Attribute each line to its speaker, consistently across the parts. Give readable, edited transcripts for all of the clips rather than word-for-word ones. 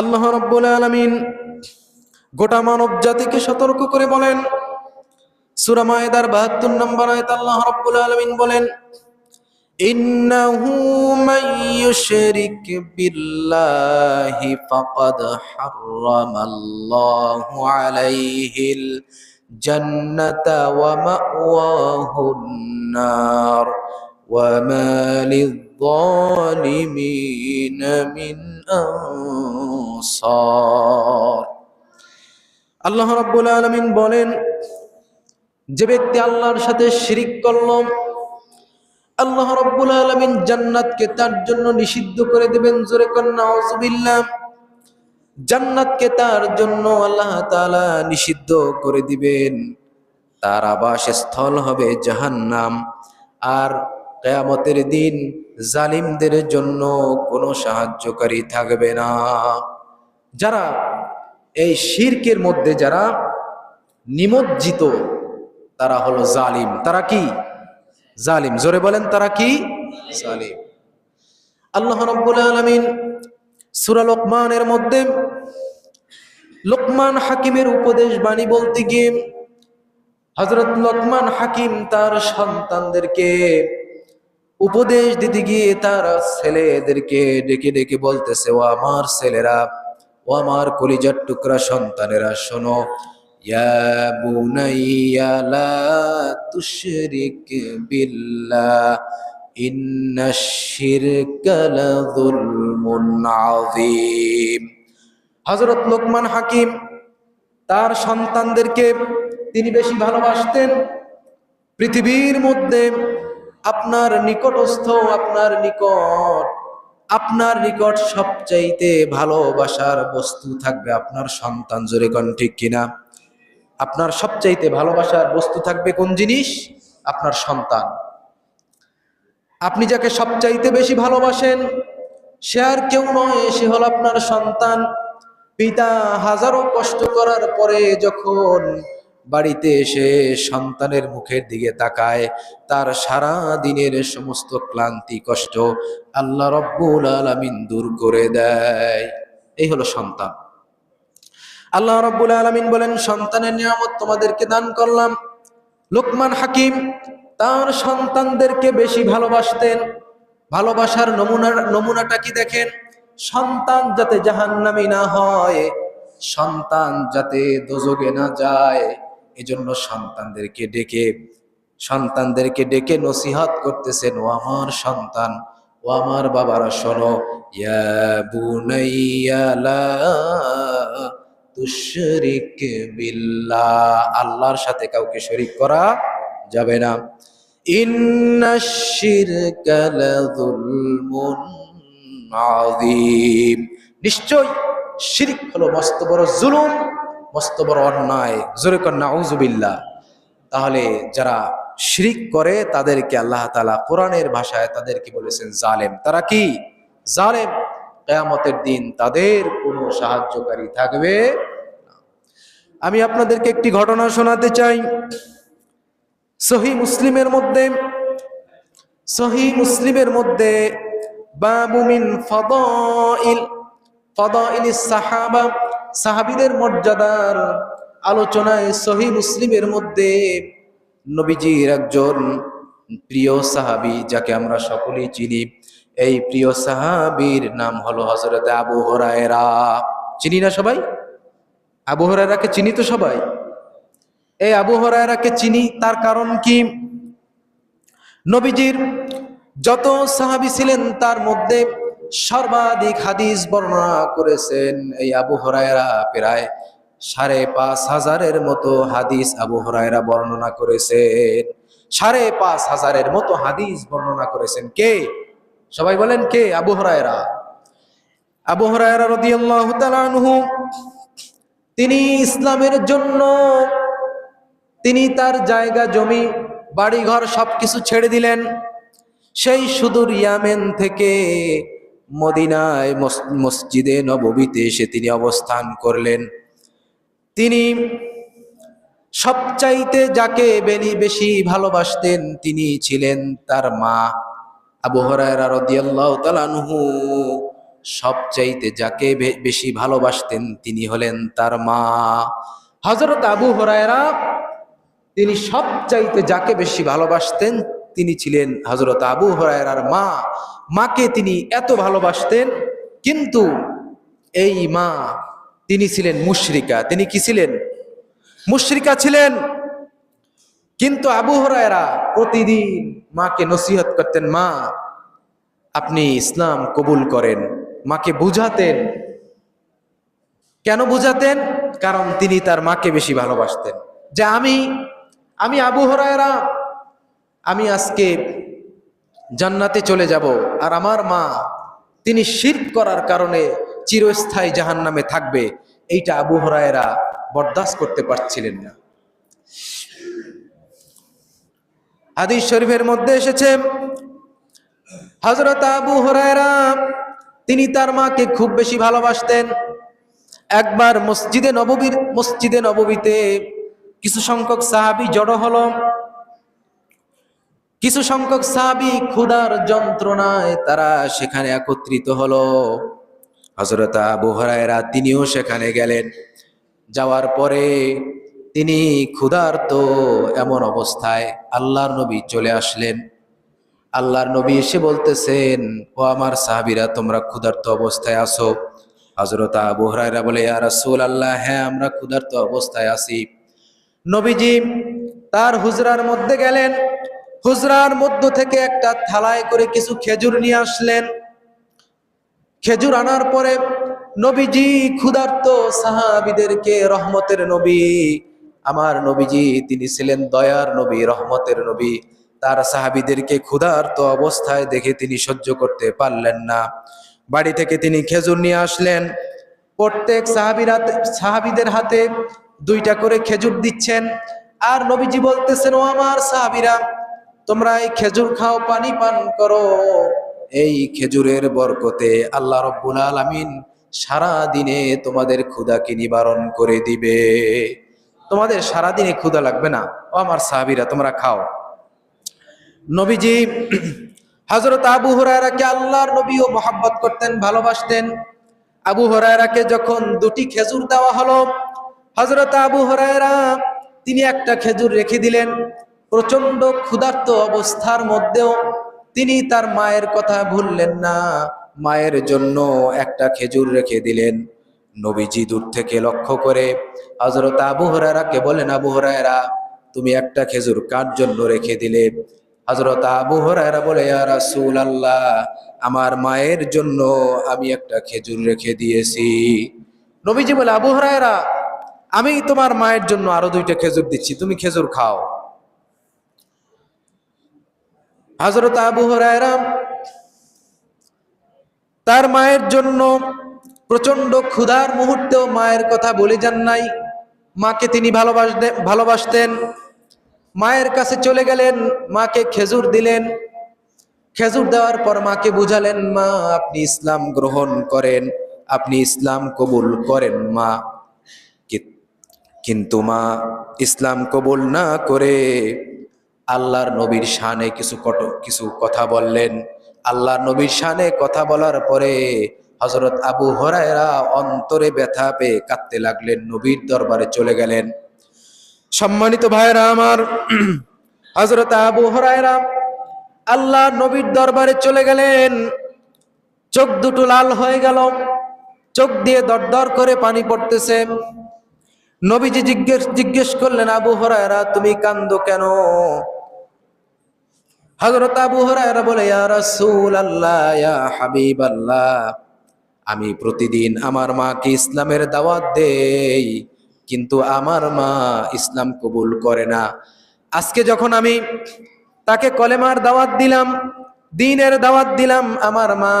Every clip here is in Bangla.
Speaker 1: আল্লাহ রাব্বুল আলামিন গোটা মানব জাতিকে সতর্ক করে বলেন, সূরা মায়েদার ৭২ নম্বর আয়াত আল্লাহ রাব্বুল আলামিন বলেন, ইন্নাহু মান ইউশরিক বিল্লাহি ফাকাদ হারামাল্লাহু আলাইহিল জান্নাতা ওয়া মাওয়াহুন নার ওয়া মা লিয-যালিমিনা মিন আনসার। আল্লাহ রাব্বুল আলামিন বলেন, যে ব্যক্তি আল্লাহর সাথে শিরিক করল, আল্লাহ রাব্বুল আলামিন জান্নাতকে তার জন্য নিষিদ্ধ করে দিবেন। জোরে কোন নাউযুবিল্লাহ। জান্নাতকে তার জন্য আল্লাহ তাআলা নিষিদ্ধ করে দিবেন। তার আবাসস্থল হবে জাহান্নাম। আর কিয়ামতের দিন জালিমদের জন্য কোনো সাহায্যকারী থাকবে না। যারা এই শিরকের মধ্যে যারা নিমজ্জিত, তারা হলো জালিম। তারা কি? জালিম। জোরে বলেন, তারা কি? জালিম। আল্লাহ রাব্বুল আলামিন সূরা লোকমানের মধ্যে লোকমান হাকিমের উপদেশ বাণী বলতে গিয়ে হযরত লোকমান হাকিম তার সন্তানদেরকে উপদেশ দিতে গিয়ে তার ছেলেদেরকে ডেকে ডেকে বলতেছে, ও আমার ছেলেরা, ও আমার কলিজার টুকরা সন্তানেরা, শোনো, ইয়া বুনাইয়া লা তুশরিক বিল্লাহ ইন্নাশ শিরকা লাযুলমুন আযীম। হযরত লোকমান হাকিম তার সন্তানদেরকে তিনি বেশি ভালোবাসতেন। পৃথিবীর মধ্যে আপনার নিকটস্থ, আপনার নিকট সবচাইতে ভালোবাসার বস্তু থাকবে আপনার সন্তান। জোরে কোন ঠিক কিনা? আপনার সবচাইতে ভালোবাসার বস্তু থাকবে কোন জিনিস? আপনার সন্তান। আপনি যাকে সবচাইতে বেশি ভালোবাসেন সে আর কেউ নয়, সে হল আপনার সন্তান। পিতা হাজারো কষ্ট করার পরে যখন বাড়িতে এসে সন্তানের মুখের দিকে তাকায়, তার সারা দিনের সমস্ত ক্লান্তি কষ্ট আল্লাহ রাব্বুল আলামিন দূর করে দেয়। এই হলো সন্তান। আল্লাহ রাব্বুল আলামিন বলেন, সন্তানের নিয়ামত তোমাদেরকে দান করলাম। লোকমান হাকিম তার সন্তানদেরকে বেশি ভালোবাসতেন। ভালোবাসার নমুনাটা কি দেখেন? সন্তান যাতে জাহান্নামী না হয়, সন্তান যাতে দোজখে না যায়, এজন্য সন্তানদেরকে ডেকে নসিহত করতেছেন, ও আমার সন্তান, ও আমার বাবারা, শোনো, ইয়া বুনাইয়া লা তুশরিক বিল্লাহ, আল্লাহর সাথে কাউকে শরীক করা যাবে না। ইন্নাশ শিরকা লাযুলমুন আযীম, নিশ্চয় শিরক হলো মস্ত বড় জুলুম, মস্ত বড় অন্যায়। জোরে কর নাউযুবিল্লাহ। তাহলে যারা শিরক করে তাদেরকে আল্লাহ তাআলা কোরআনের ভাষায় তাদেরকে বলেছেন জালেম। তারা কি? জালেম। কিয়ামতের দিন তাদের কোনো সাহায্যকারী থাকবে না। আমি আপনাদেরকে একটি ঘটনা শোনাতে চাই। সহিহ মুসলিমের মধ্যে বাবু মিন ফাদাইলিস সাহাবা, সাহাবীদের মর্যাদার আলোচনায় সহিহ মুসলিমের মধ্যে নবীজির একজন প্রিয় সাহাবী, যাকে আমরা সকলেই চিনি, এই প্রিয় সাহাবীর নাম হলো হযরত আবু হুরায়রা। চিনি না সবাই? আবু হুরায়রাকে চিনি তো সবাই? এই আবু হুরায়রাকে চিনি, তার কারণ কি? নবীজির যত সাহাবী ছিলেন তার মধ্যে সর্বাধিক হাদিস বর্ণনা করেছেন এই আবু হুরায়রা। প্রায় ৫,৫০০-এর মতো হাদিস আবু হুরায়রা বর্ণনা করেছেন। ৫,৫০০-এর মতো হাদিস বর্ণনা করেছেন। কে? সবাই বলেন কে? আবু হুরায়রা। আবু হুরায়রা রাদিয়াল্লাহু তাআলা আনহু, তিনি ইসলামের জন্য তিনি তার জায়গা জমি বাড়িঘর সবকিছু ছেড়ে দিলেন। সেই সুদূর ইয়ামেন থেকে মদিনায় মসজিদে নববীতে এসে তিনি অবস্থান করলেন। তিনি সবচাইতে যাকে বেশি ভালোবাসতেন তিনি ছিলেন তার মা। আবু হুরায়রা রাদিয়াল্লাহু তাআলা আনহু সবচাইতে যাকে বেশি ভালোবাসতেন তিনি হলেন তার মা। হযরত আবু হুরায়রা তিনি সবচাইতে যাকে বেশি ভালোবাসতেন তিনি ছিলেন হযরত আবু হুরায়রার মা। মাকে তিনি এত ভালোবাসতেন, কিন্তু এই মা তিনি ছিলেন মুশরিকা। তিনি কি ছিলেন? মুশরিকা ছিলেন। কিন্তু আবু হুরায়রা প্রতিদিন মাকে নসিহত করতেন, মা আপনি ইসলাম কবুল করেন। মাকে বুঝাতেন। কেন বুঝাতেন? কারণ তিনি তার মাকে বেশি ভালোবাসতেন। যে আমি আবু হুরায়রা আমি আজকে জান্নাতে চলে যাব, আর আমার মা তিনি শিরক করার কারণে চিরস্থায়ী জাহান্নামে থাকবে, এইটা আবু হুরায়রা বরদাস্ত করতে পারছিলেন না। হাদিস শরীফের মধ্যে এসেছে হযরত আবু হুরায়রা তিনি তার মাকে খুব বেশি ভালোবাসতেন। একবার মসজিদে নববীতে কিছু সংখ্যক সাহাবী জড়ো হলো। কিছু সংখ্যক সাহাবী ক্ষুধার যন্ত্রণায় তারা সেখানে একত্রিত হলো। হযরত আবু হুরায়রা তিনিও সেখানে গেলেন। যাওয়ার পরে তিনি ক্ষুধার্ত এমন অবস্থায় আল্লাহর নবী চলে আসলেন। আল্লাহর নবী এসে বলতেছেন, ও আমার সাহাবীরা তোমরা ক্ষুধার্ত অবস্থায় আছো? হযরত আবু হুরায়রা বলে, ইয়া রাসূলুল্লাহ, হ্যাঁ আমরা ক্ষুধার্ত অবস্থায় আছি। নবীজি তার হুজরার মধ্যে গেলেন। হুজরার মধ্য থেকে একটা থালায় করে কিছু খেজুর নিয়ে আসলেন। খেজুর আনার পরে নবীজি ক্ষুধার্ত সাহাবীদেরকে, রহমতের নবী আমার নবীজি তিনি ছিলেন দয়ার নবী, রহমতের নবী, তার সাহাবীদেরকে ক্ষুধার্ত অবস্থায় দেখে তিনি সহ্য করতে পারলেন না। বাড়ি থেকে তিনি খেজুর নিয়ে আসলেন। প্রত্যেক সাহাবীদের হাতে 2টা করে খেজুর দিচ্ছেন। আর নবীজি বলতেছেন, ও আমার সাহাবীরা তোমরা এই খেজুর খাও, পানি পান করো। এই খেজুরের বরকতে আল্লাহ রাব্বুল আলামিন সারা দিনে তোমাদের ক্ষুধাকে নিবারণ করে দিবে। তোমাদের সারা দিনে ক্ষুধা লাগবে না। ও আমার সাহাবীরা তোমরা খাও। নবীজি হযরত আবু হুরায়রাকে আল্লাহর নবীও মহব্বত করতেন, ভালোবাসতেন। আবু হুরায়রাকে যখন 2টি খেজুর দেওয়া হলো, হযরত আবু হুরায়রা তিনি একটা খেজুর রেখে দিলেন। প্রচন্ড ক্ষুধার্ত অবস্থার মধ্যেও তিনি তার মায়ের কথা ভুললেন না, মায়ের জন্য একটা খেজুর রেখে দিলেন। নবীজি দূর থেকে লক্ষ্য করে হযরত আবু হুরায়রাকে বলেন, আবু হুরায়রা তুমি একটা খেজুর কার জন্য রেখে দিলে? হযরত আবু হুরায়রা বলে, ইয়া রাসূলুল্লাহ আমার মায়ের জন্য আমি একটা খেজুর রেখে দিয়েছি। নবীজি বলে, আবু হুরায়রা আমি তোমার মায়ের জন্য আরো 2টা খেজুর দিচ্ছি, তুমি খেজুর খাও। হযরত আবু হুরায়রা তার মায়ের জন্য প্রচন্ড ক্ষুধার মুহূর্তেও মায়ের কথা বলে যান নাই। মাকে তিনি ভালোবাসতেন। মায়ের কাছে চলে গেলেন, মাকে খেজুর দিলেন। খেজুর দেওয়ার পর মাকে বুঝালেন, মা আপনি ইসলাম গ্রহণ করেন, আপনি ইসলাম কবুল করেন মা। কিন্তু মা ইসলাম কবুল না করে আল্লাহর নবীর শানে কিছু কথা বললেন। আল্লাহর নবীর শানে কথা বলার পরে হযরত আবু হুরায়রা অন্তরে ব্যথা পেয়ে কাঁদতে লাগলেন, নবীর দরবারে চলে গেলেন। সম্মানিত ভাইরা আমার, হযরত আবু হুরায়রা আল্লাহর নবীর দরবারে চলে গেলেন। চোখ দুটো লাল হয়ে গেল, চোখ দিয়ে দরদর করে পানি পড়তেছে। নবীজি জিজ্ঞেস করলেন, আবু হুরায়রা তুমি কাঁদো কেন? হযরত আবু হুরায়রা বলে, ইয়া রাসূলুল্লাহ, ইয়া হাবিবাল্লাহ, আমি প্রতিদিন আমার মাকে ইসলামের দাওয়াত দেই, কিন্তু আমার মা ইসলাম কবুল করে না। আজকে যখন আমি তাকে কলেমার দাওয়াত দিলাম, দ্বীনের দাওয়াত দিলাম, আমার মা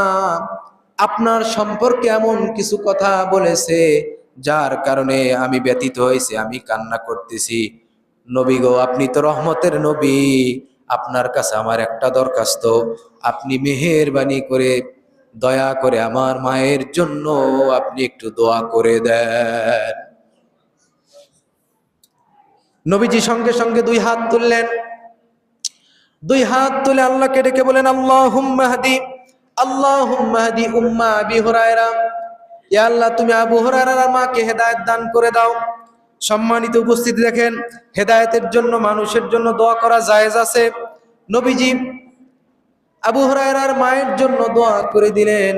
Speaker 1: আপনার সম্পর্কে এমন কিছু কথা বলেছে যার কারণে আমি ব্যথিত হয়েছি, আমি কান্না করতেছি। নবী গো, আপনি তো রহমতের নবী, আপনার কাছে আমার একটা দরখাস্ত, আপনি মেহেরবানি করে দয়া করে আমার মায়ের জন্য আপনি একটু দোয়া করে দেন। নবীজি সঙ্গে সঙ্গে 2 হাত তুললেন। 2 হাত তুলে আল্লাহকে ডেকে বলেন, আল্লাহুম্মা হাদি আল্লাহুম্মা হাদি উম্মা আবি হুরায়রা, ইয়া আল্লাহ তুমি আবু হুরায়রার মাকে হেদায়েত দান করে দাও। সম্মানিত উপস্থিতি, দেখেন হেদায়েতের জন্য মানুষের জন্য দোয়া করা জায়েজ আছে। নবীজি আবু হুরায়রার মায়ের জন্য দোয়া করে দিলেন।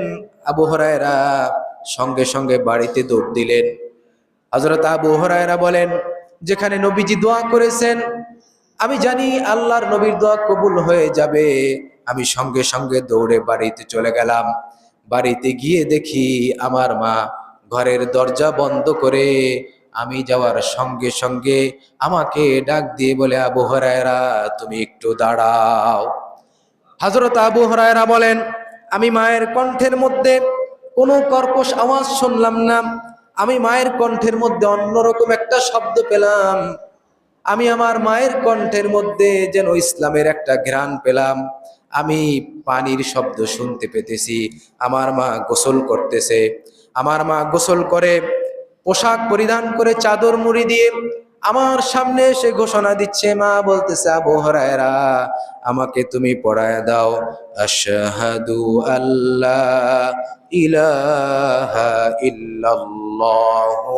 Speaker 1: আবু হুরায়রা সঙ্গে সঙ্গে বাড়িতে দৌড় দিলেন। হযরত আবু হুরায়রা বলেন, যেখানে নবীজি দোয়া করেছেন আমি জানি আল্লাহর নবীর দোয়া কবুল হয়ে যাবে। আমি সঙ্গে সঙ্গে দৌড়ে বাড়িতে চলে গেলাম। বাড়িতে গিয়ে দেখি আমার মা ঘরের দরজা বন্ধ করে আমি যাওয়ার সঙ্গে সঙ্গে আমাকে ডাক দিয়ে বলে, আবু হুরায়রা তুমি একটু দাঁড়াও। হযরত আবু হুরায়রা বলেন, আমি মায়ের কণ্ঠের মধ্যে কোনো কর্কশ আওয়াজ শুনলাম না। আমি মায়ের কণ্ঠের মধ্যে অন্যরকম একটা শব্দ পেলাম। আমি আমার মায়ের কণ্ঠের মধ্যে যেন ইসলামের একটা ঘ্রাণ পেলাম। আমি পানির শব্দ শুনতে পেতেছি। আমার মা গোসল করতেছে। আমার মা গোসল করে পোশাক পরিধান করে চাদর মুড়ি দিয়ে আমার সামনে এসে ঘোষণা দিচ্ছে। মা বলতেছে, আবু হুরায়রা আমাকে তুমি পড়ায় দাও, আশহাদু আল্লা ইলাহা ইল্লাল্লাহু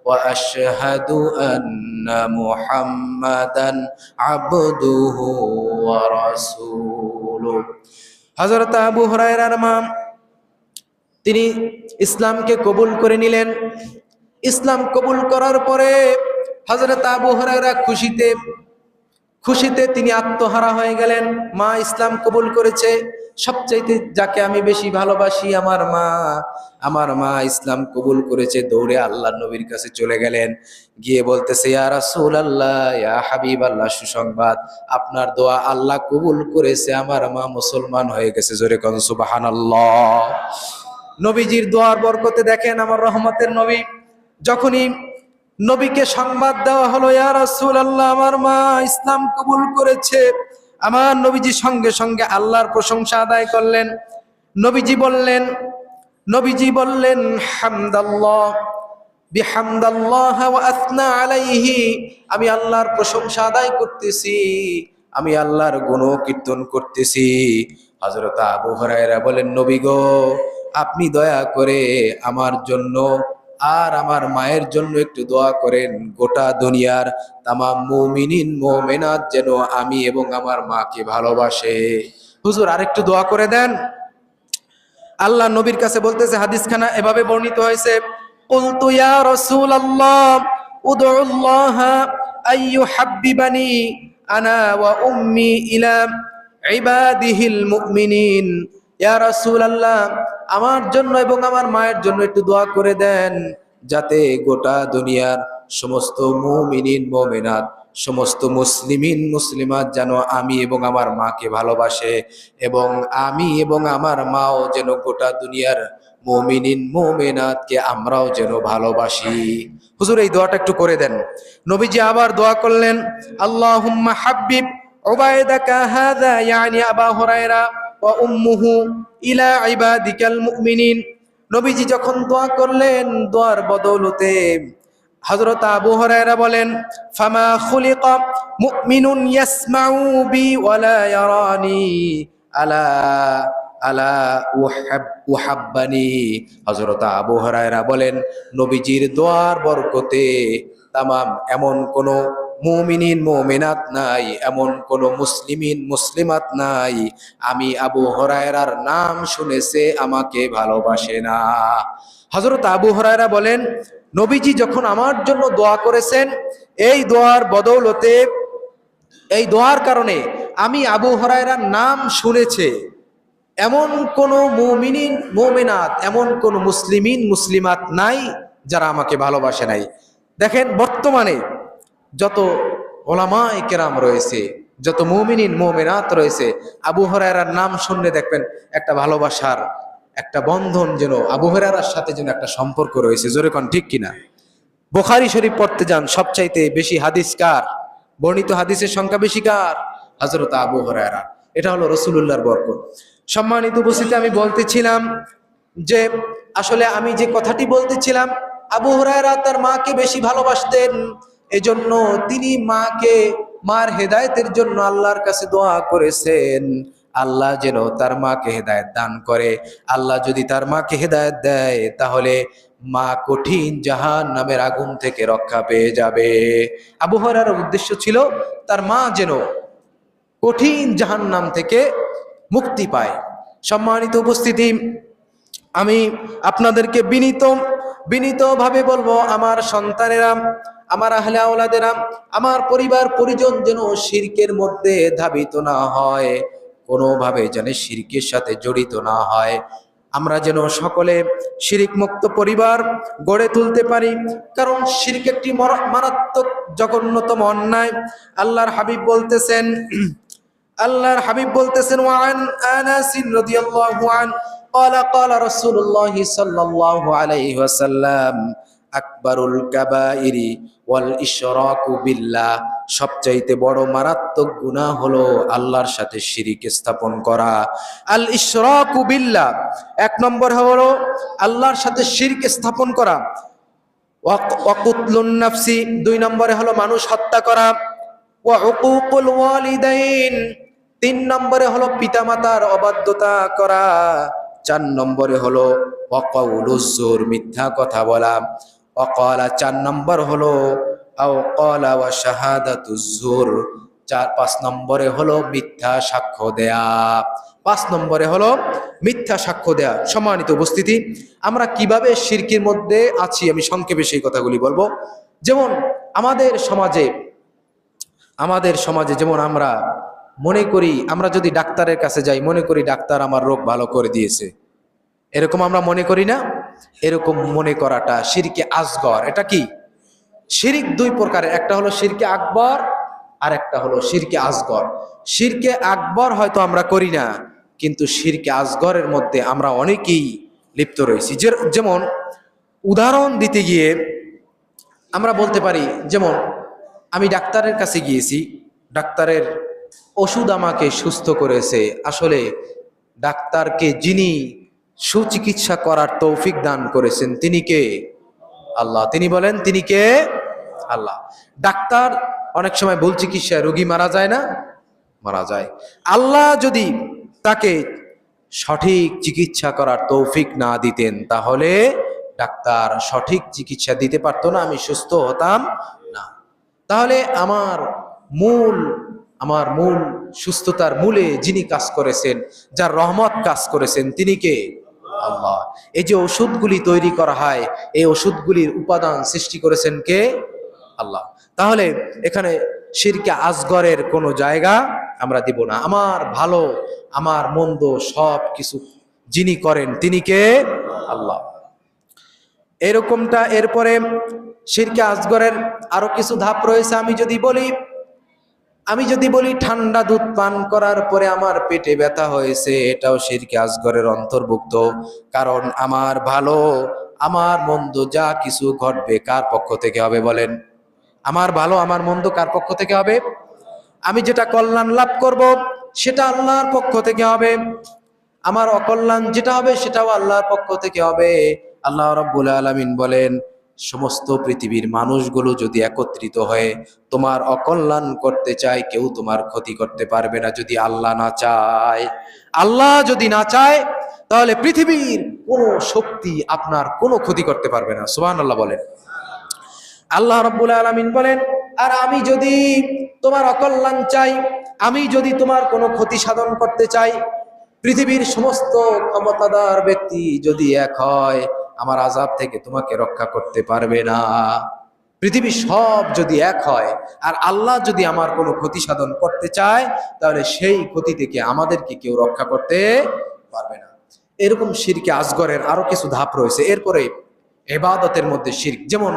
Speaker 1: ওয়া আশহাদু আন্না মুহাম্মাদান আবদুহু ওয়া রাসূলুহু। হযরত আবু হুরায়রার মা তিনি ইসলামকে কবুল করে নিলেন। ইসলাম কবুল করার পরে হযরত আবু হুরায়রা খুশিতে তিনি আত্মহারা হয়ে গেলেন। মা ইসলাম কবুল করেছে, সবচাইতে যাকে আমি বেশি ভালোবাসি আমার মা, আমার মা ইসলাম কবুল করেছে। দৌড়ে আল্লাহর নবীর কাছে চলে গেলেন। গিয়ে বলতেছে, ইয়া রাসূলুল্লাহ, ইয়া হাবিবাল্লাহ, সুসংবাদ, আপনার দোয়া আল্লাহ কবুল করেছে, আমার মা মুসলমান হয়ে গেছে। জোরে কোন সুবহানাল্লাহ। নবীজির দোয়ার বরকতে দেখেন আমার রহমতের নবী, যখনই নবীকে সংবাদ দেওয়া হলো, ইয়া রাসূলুল্লাহ আমার মা ইসলাম কবুল করেছে, আমার নবীজি সঙ্গে সঙ্গে আল্লাহর প্রশংসা আদায় করলেন। নবীজি বললেন হামদাল্লাহ বিহামদাল্লাহ ওয়া আসনা আলাইহি, আমি আল্লাহর প্রশংসা আদায় করতেছি, আমি আল্লাহর গুণ কীর্তন করতেছি। হযরত আবু হুরায়রা বলেন, নবী গো আপনি দয়া করে আমার জন্য আর আমার মায়ের জন্য একটু দোয়া করেন। গোটা দুনিয়ার তামাম মুমিনিন মুমিনাত যেন আমি এবং আমার মাকে ভালোবাসে। হুজুর আরেকটু দোয়া করে দেন। আল্লাহ নবীর কাছে বলতেছে, হাদিসখানা এভাবে বর্ণিত হয়েছে, কুলতু ইয়া রাসূলুল্লাহ উদউল্লাহ আইয়ুহাব্বিবানি আনা ওয়া উম্মি ইলা ইবাদিহিল মুমিনিন। ইয়া রাসূলুল্লাহ আমার জন্য এবং আমার মায়ের জন্য একটু দোয়া করে দেন, যাতে গোটা দুনিয়ার সমস্ত মুমিনিন মুমিনাত, সমস্ত মুসলিমিন মুসলিমাত যেন আমি এবং আমার মাকে ভালোবাসে, এবং আমি এবং আমার মাও যেন গোটা দুনিয়ার মুমিনিন মুমিনাতকে আমরাও যেন ভালোবাসি। হুজুর এই দোয়াটা একটু করে দেন। নবীজি আবার দোয়া করলেন, আল্লাহুম্মা হাব্বিব উবাইদাকা হাযা ইয়ানি আবা হুরায়রা ওয়া উম্মুহু ইলা ইবাদিকাল মুমিনিন। নবীজি যখন দোয়া করলেন, দোয়ার বদৌলতে হযরত আবু হুরায়রা বলেন, ফামা খুলিকা মুমিনুন ইয়াসমাউ বি ওয়া লা ইয়ারানি আলা আলা উহাব্বানি। হযরত আবু হুরায়রা বলেন, নবীজির দোয়ার বরকতে তামাম এমন কোন মুমিনিন মুমিনাত নাই, এমন কোন মুসলিমিন মুসলিমাত নাই আমি আবু হুরায়রার নাম শুনেছে আমাকে ভালোবাসে না। হযরত আবু হুরায়রা বলেন, নবীজি যখন আমার জন্য দোয়া করেছেন, এই দোয়ার বদৌলতে, এই দোয়ার কারণে আমি আবু হুরায়রার নাম শুনেছে এমন কোন মুমিনিন মুমিনাত, এমন কোন মুসলিমিন মুসলিমাত নাই যারা আমাকে ভালোবাসে নাই। দেখেন বর্তমানে যত ওলামায়ে কেরাম রয়েছে, যত মুমিনিন মুমিনাত রয়েছে, আবু হুরায়রার নাম শুনলে দেখবেন একটা ভালোবাসার একটা বন্ধন, যেন আবু হুরায়রার সাথে যেন একটা সম্পর্ক রয়েছে। জোরে কোন ঠিক কিনা? বুখারী শরীফ পড়তে যান, সবচাইতে বেশি হাদিস কার? বর্ণিত হাদিসের সংখ্যা বেশি কার? হযরত আবু হুরায়রা। এটা হলো রাসূলুল্লাহর বরকত। সম্মানিত উপস্থিতি, আমি বলতেছিলাম যে আসলে আমি যে কথাটি বলতেছিলাম, আবু হুরায়রা তার মাকে বেশি ভালোবাসতেন, এজন্য তিনি মার হেদায়েতের জন্য আল্লাহর কাছে দোয়া করেছেন। আল্লাহ যেন তার মাকে হেদায়েত দান করে। আল্লাহ যদি তার মাকে হেদায়েত দেয় তাহলে মা কঠিন জাহান্নামের আগুন থেকে রক্ষা পেয়ে যাবে। আবু হুরায়রার উদ্দেশ্য ছিল তার মা যেন কঠিন জাহান্নাম থেকে মুক্তি পায়। সম্মানিত উপস্থিতি, আমি আপনাদেরকে বিনীতভাবে বলবো, আমার সন্তানেরা, আমার আহলে আওলাদেরা, আমার পরিবার পরিজন যেন শিরকের মধ্যে ধাবিত না হয়, কোনোভাবে যেন শিরকের সাথে জড়িত না হয়। আমরা যেন সকলে শিরিক মুক্ত পরিবার গড়ে তুলতে পারি, কারণ শিরক একটি মারাত্মক জঘন্যতম অন্যায়। আল্লাহর হাবিব বলতেছেন ওয়ান আনাস রাদিয়াল্লাহু আন قال قال رسول الله صلى الله عليه وسلم আকবারুল কাবাইরি ওয়াল ইশরাকু বিল্লাহ, সবচাইতে বড় মারাত্মক গুনাহ হলো আল্লাহর সাথে শিরিক স্থাপন করা। আল ইশরাকু বিল্লাহ, এক নম্বর হলো আল্লাহর সাথে শিরিক স্থাপন করা। ওয়া কুতলুন নাফসি, দুই নম্বরে হলো মানুষ হত্যা করা। ওয়া উকুকুল ওয়ালিদাইন, তিন নম্বরে হলো পিতামাতার অবাধ্যতা করা। চার নম্বরে হলো ওয়াকাউলুজ জুর, মিথ্যা কথা বলা। ওয়াকালা, চার নম্বর হলো আও ক্বালা ওয়া শাহাদাতুজ জুর, পাঁচ নম্বরে হলো মিথ্যা সাক্ষ্য দেয়া। পাঁচ নম্বরে হলো মিথ্যা সাক্ষ্য দেয়া। সম্মানিত উপস্থিতি, আমরা কিভাবে শিরকের মধ্যে আছি আমি সংক্ষেপে সেই কথাগুলি বলবো। যেমন আমাদের সমাজে যেমন আমরা মনে করি, আমরা যদি ডাক্তারের কাছে যাই মনে করি ডাক্তার আমার রোগ ভালো করে দিয়েছে, এরকম আমরা মনে করি না? এরকম মনে করাটা শিরকে আসগর। এটা কি? শিরিক দুই প্রকারের, একটা হলো শিরকে আকবর আর একটা হলো শিরকে আসগর। শিরকে আকবর হয়তো আমরা করি না, কিন্তু শিরকে আসগরের মধ্যে আমরা অনেকেই লিপ্ত রয়েছি। যেমন উদাহরণ দিতে গিয়ে আমরা বলতে পারি, যেমন আমি ডাক্তারের কাছে গিয়েছি, ডাক্তারের ওষুধ আমাকে সুস্থ করেছে। আসলে ডাক্তারকে যিনি সুচিকিৎসা করার তৌফিক দান করেছেন তিনি কে? আল্লাহ। তিনি বলেন তিনি কে? আল্লাহ। ডাক্তার অনেক সময় ভুল চিকিৎসায় রোগী মারা যায় না? মারা যায়। আল্লাহ যদি তাকে সঠিক চিকিৎসা করার তৌফিক না দিতেন তাহলে ডাক্তার সঠিক চিকিৎসা দিতে পারতো না, আমি সুস্থ হতাম না। তাহলে আমার মূল সুস্থতার মূলে যিনি কাজ করেছেন, যার রহমত কাজ করেছেন তিনি কে? আল্লাহ। এই যে ওষুধগুলি তৈরি করা হয়, এই ওষুধগুলির উপাদান সৃষ্টি করেছেন কে? আল্লাহ। তাহলে এখানে শিরকে আসগরের কোনো জায়গা আমরা দিব না। আমার ভালো আমার মন্দ সব কিছু যিনি করেন তিনি কে? আল্লাহ। এরকমটা। এরপরে শিরকে আসগরের আরো কিছু ধাপ রয়েছে। আমি যদি বলি ঠান্ডা দুধ পান করার পরে আমার পেটে ব্যথা হয়েছে, এটাও শিরকে আসগরের অন্তর্ভুক্ত। কারণ আমার ভালো আমার মন্দ যা কিছু ঘটবে কার পক্ষ থেকে হবে বলেন? আমার ভালো আমার মন্দ কার পক্ষ থেকে হবে? আমি যেটা কল্যাণ লাভ করব সেটা আল্লাহর পক্ষ থেকে হবে, আমার অকল্যাণ যেটা হবে সেটাও আল্লাহর পক্ষ থেকে হবে। আল্লাহ রাব্বুল আলামিন বলেন, সমস্ত পৃথিবীর মানুষগুলো যদি একত্রিত হয়ে তোমার অকল্যাণ করতে চায়, কেউ তোমার ক্ষতি করতে পারবে না যদি আল্লাহ না চায়। আল্লাহ যদি না চায় তাহলে পৃথিবীর কোনো শক্তি আপনার কোনো ক্ষতি করতে পারবে না। সুবহানাল্লাহ বলেন। আল্লাহ রাব্বুল আলামিন বলেন, আর আমি যদি তোমার অকল্যাণ চাই, আমি যদি তোমার কোনো ক্ষতি সাধন করতে চাই, পৃথিবীর সমস্ত ক্ষমতাধর ব্যক্তি যদি এক হয় আমার আযাব থেকে তোমাকে রক্ষা করতে পারবে না। পৃথিবী সব যদি এক হয় আর আল্লাহ যদি আমার কোনো ক্ষতি সাধন করতে চায় তাহলে সেই ক্ষতি থেকে আমাদেরকে কেউ রক্ষা করতে পারবে না। এরকম শিরকে আসগরের আরো কিছু ধাপ রয়েছে। এরপরে ইবাদতের মধ্যে শিরক, যেমন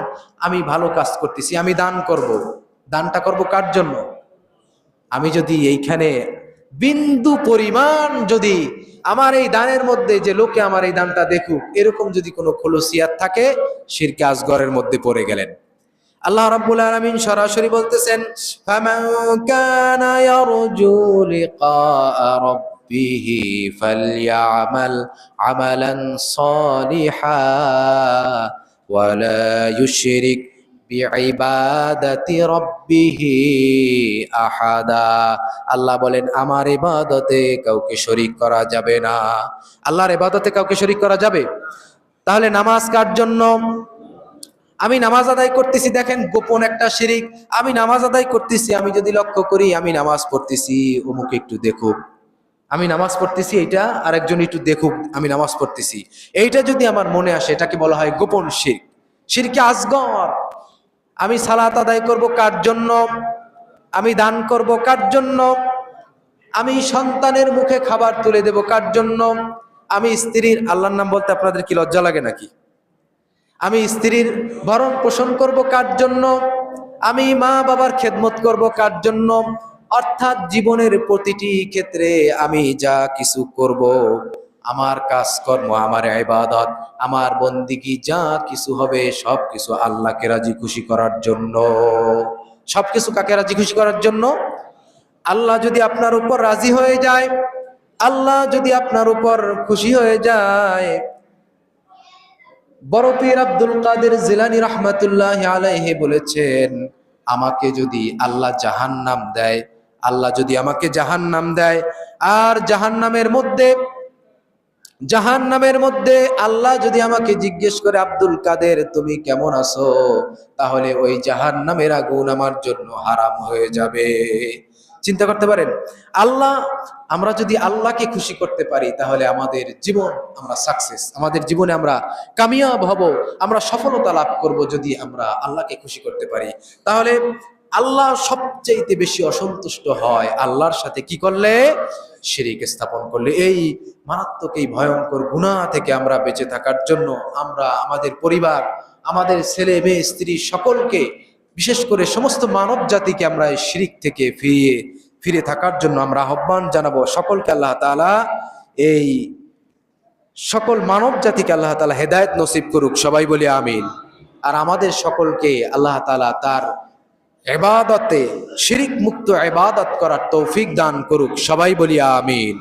Speaker 1: আমি ভালো কাজ করতেছি, আমি দান করব, দানটা করব কার জন্য? আমি যদি এইখানে বিন্দু পরিমাণ যদি আমার এই দানের মধ্যে যে লোকে আমার এই দানটা দেখুক এরকম যদি কোনো খুলুসিয়াত থাকে, শিরকে আসগরের মধ্যে পড়ে গেলেন। আল্লাহ রাব্বুল আলামিন সরাসরি বলতেছেন, ফামান কানা ইয়ারজু লিকা রাব্বিহি ফালইআমাল আমালান সালিহা ওয়া লা ইউশরিক বিইবাদাতি রাব্বিহি আহাদা। আল্লাহ বলেন আমার ইবাদতে কাউকে শরীক করা যাবে না। আল্লাহর ইবাদতে কাউকে শরীক করা যাবে? তাহলে নামাজ কার জন্য? আমি নামাজ আদায় করতেছি, দেখেন গোপন একটা শিরিক। আমি নামাজ আদায় করতেছি, আমি যদি লক্ষ্য করি আমি নামাজ পড়তেছি, অমুক একটু দেখুক আমি নামাজ পড়তেছি, এইটা আরেকজন একটু দেখুক আমি নামাজ পড়তেছি, এইটা যদি আমার মনে আসে, এটাকে বলা হয় গোপন শিরক, শিরকে আসগর। আমি সালাত আদায় করব কার জন্য? আমি দান করব কার জন্য? আমি সন্তানের মুখে খাবার তুলে দেব কার জন্য? আমি স্ত্রীর, আল্লাহর নাম বলতে আপনাদের কি লজ্জা লাগে নাকি? আমি স্ত্রীর ভরণ পোষণ করব কার জন্য? আমি মা বাবার খেদমত করব কার জন্য? অর্থাৎ জীবনের প্রতিটি ক্ষেত্রে আমি যা কিছু করব, আমার কাজকর্ম, আমার ইবাদত, আমার বন্দিগি যা কিছু হবে সবকিছু আল্লাহকে রাজি খুশি করার জন্য। সবকিছু কাকে রাজি খুশি করার জন্য? আল্লাহ যদি আপনার উপর রাজি হয়ে যায়, আল্লাহ যদি আপনার উপর খুশি হয়ে যায়। বড় পীর আব্দুল কাদের জিলানী রাহমাতুল্লাহি আলাইহি বলেছেন, আমাকে যদি আল্লাহ জাহান্নাম দেয়, আল্লাহ যদি আমাকে জাহান্নাম দেয়, আর জাহান্নামের মধ্যে আল্লাহ যদি আমাকে জিজ্ঞেস করে, আব্দুল কাদের তুমি কেমন আছো, তাহলে ওই জাহান্নামের আগুন আমার জন্য হারাম হয়ে যাবে। চিন্তা করতে পারেন, আল্লাহ, আমরা যদি আল্লাহকে খুশি করতে পারি তাহলে আমাদের জীবন, আমরা সাকসেস, আমাদের জীবনে আমরা কামিয়াব হব, আমরা সফলতা লাভ করব যদি আমরা আল্লাহকে খুশি করতে পারি। তাহলে আল্লাহ সবচেয়ে বেশি অসন্তুষ্ট হয় আল্লাহর সাথে কি করলে? শিরিক স্থাপন করলে। এই মারাত্মক, এই ভয়ঙ্কর গুনাহ থেকে আমরা বেঁচে থাকার জন্য আমরা আমাদের পরিবার, আমাদের ছেলে মেয়ে স্ত্রী সকলকে, বিশেষ করে সমস্ত মানব জাতিকে আমরা এই শিরিক থেকে ফিরে থাকার জন্য আমরা আহ্বান জানাবো। সকলকে আল্লাহ তাআলা, এই সকল মানব জাতিকে আল্লাহ তাআলা হেদায়েত নসিব করুক, সবাই বলি আমিন। আর আমাদের সকলকে আল্লাহ তাআলা তার ইবাদতে, শিরিক মুক্ত ইবাদত করার তৌফিক দান করুক, সবাই বলি আমিন।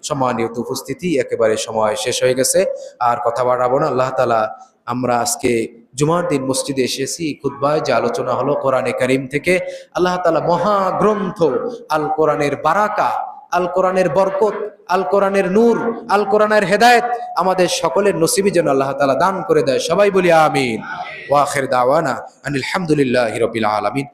Speaker 1: সম্মানিত উপস্থিতি, একেবারে সময় শেষ হয়ে গেছে, আর কথা বাড়াবো না। আল্লাহ তাআলা, আমরা আজকে জুমার দিন মসজিদে এসেছি, খুতবায় যে আলোচনা হলো কোরআনে কারীম থেকে, আল্লাহ তাআলা মহাগ্রন্থ আল কোরআনের বারাকা, আল কোরআনের বরকত, আল কোরআনের নূর, আল কোরআনের হেদায়েত আমাদের সকলের নসিবে যেন আল্লাহ তাআলা দান করে দেয়, সবাই বলি আমিন। ওয়া আখির দাওয়ানা আনিল হামদুলিল্লাহি রাব্বিল আলামিন।